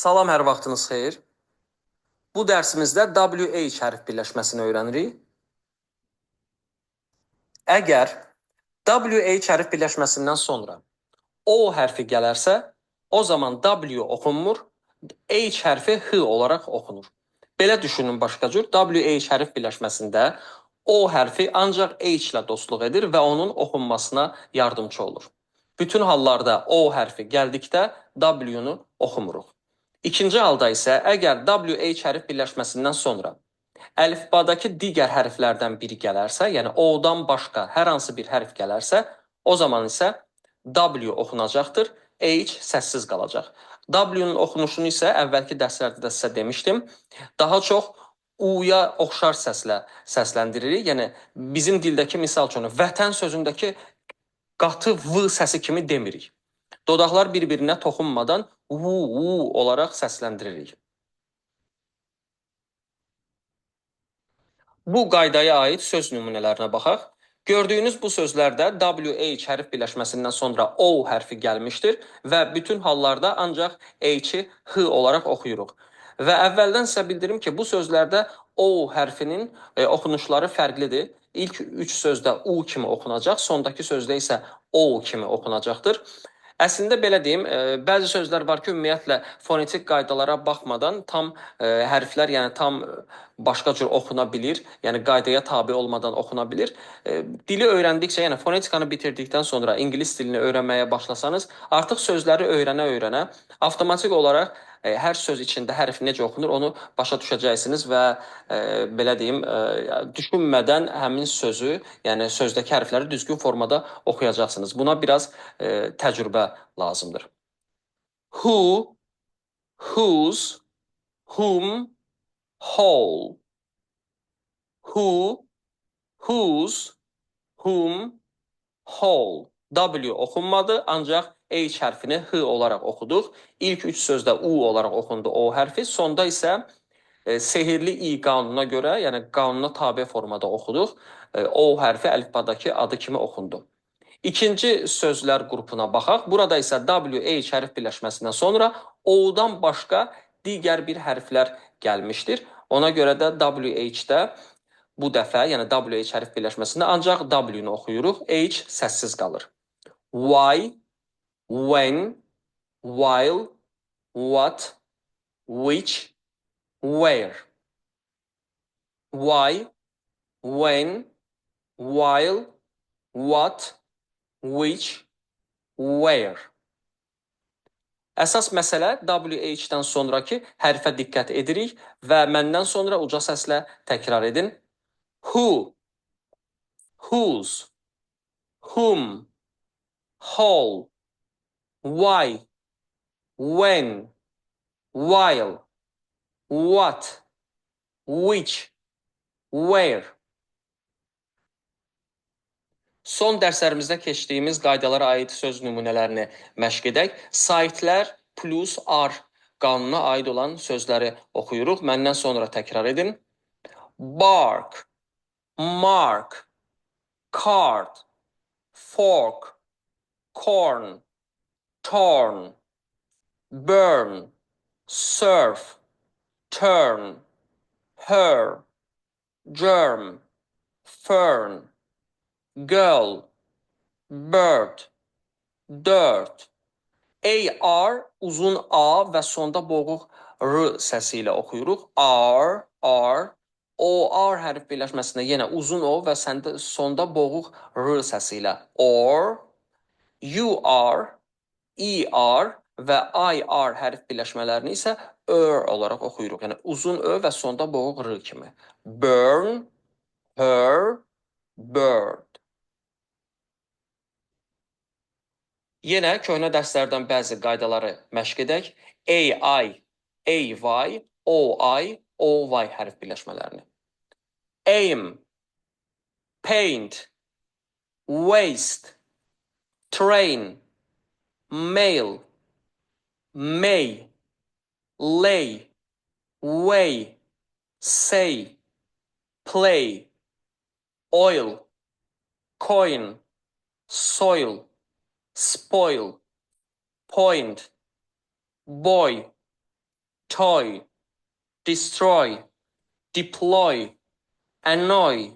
Salam, hər vaxtınız xeyir. Bu dərsimizdə WH hərf birləşməsini öyrənirik. Əgər WH hərf birləşməsindən sonra O hərfi gələrsə, o zaman W oxunmur, H hərfi H olaraq oxunur. Belə düşünün başqa cür, WH hərf birləşməsində O hərfi ancaq H ilə dostluq edir və onun oxunmasına yardımcı olur. Bütün hallarda O hərfi gəldikdə W-nu oxumuruq. İkinci halda isə əgər WH hərf birləşməsindən sonra əlifbadakı digər hərflərdən biri gələrsə, yəni O-dan başqa hər hansı bir hərf gələrsə, o zaman isə W oxunacaqdır, H səssiz qalacaq. W-nun oxunuşunu isə əvvəlki dərslərdə də sizə demişdim. Daha çox U-ya oxşar səslə səsləndiririk. Yəni bizim dildəki misal üçün vətən sözündəki qatı V səsi kimi demirik. Dodaqlar bir-birinə toxunmadan U olaraq səsləndiririk. Bu qaydaya aid söz nümunələrinə baxaq. Gördüyünüz bu sözlərdə WH hərf birləşməsindən sonra O hərfi gəlmişdir və bütün hallarda ancaq H-i H olaraq oxuyuruq. Və əvvəldən sizə bildirim ki, bu sözlərdə O hərfinin oxunuşları fərqlidir. İlk 3 sözdə U kimi oxunacaq, sondakı sözdə isə O kimi oxunacaqdır. Əslində belə deyim, bəzi sözlər var ki, ümumiyyətlə fonetik qaydalara baxmadan tam hərflər, yəni tam başqa cür oxuna bilir, yəni qaydaya tabe olmadan oxuna bilir. Dili öyrəndikcə, yəni fonetikanı bitirdikdən sonra ingilis dilini öyrənməyə başlasanız, artıq sözləri öyrənə-öyrənə avtomatik olaraq hər söz içində hərf necə oxunur onu başa düşəcəksiniz və belə deyim, düşünmədən həmin sözü, yəni sözdəki hərfləri düzgün formada oxuyacaqsınız. Buna biraz təcrübə lazımdır. Who, whose, whom, whole. Who, whose, whom, whole. W oxunmadı, ancaq H hərfini H olaraq oxuduq. İlk 3 sözdə U olaraq oxundu O hərfi, sonda isə sehirli I qanununa görə, yəni qanuna tabe formada oxuduq. O hərfi əlifbadakı adı kimi oxundu. İkinci sözlər qrupuna baxaq. Burada isə WH hərf birləşməsindən sonra O-dan başqa digər bir hərflər gəlmişdir. Ona görə də WH-də bu dəfə, yəni WH hərf birləşməsində ancaq W-nu oxuyuruq, H səssiz qalır. Why, when, while, what, which, where. Why, when, while, what, which, where. Əsas məsələ WH-dən sonraki hərfə diqqət edirik və məndən sonra uca səslə təkrar edin. Who, whose, whom, whole, why, when, while, what, which, where. Son dərslərimizdə keçdiyimiz qaydalara aid söz nümunələrini məşq edək. Saytlər plus R qanununa aid olan sözləri oxuyuruq. Məndən sonra təkrar edin. Bark, mark, card, fork, corn, torn, burn, surf, turn, her, germ, fern, girl, bird, dirt. AR uzun A və sonda boğuq R səsi ilə oxuyuruq. R. OR hərf birləşməsində yenə uzun O və sonda boğuq R səsi ilə. Or, UR, ER və IR hərf birləşmələrini isə olaraq oxuyuruq. Yəni uzun Ö və sonda boğuq R kimi. Burn, her, bird. Yenə köhnə dərslərdən bəzi qaydaları məşq edək. AI, AY, OI, OY hərf birləşmələrini. Aim, paint, waste, train, mail, may, lay, way, say, play, oil, coin, soil, spoil, point, boy, toy, destroy, deploy, annoy,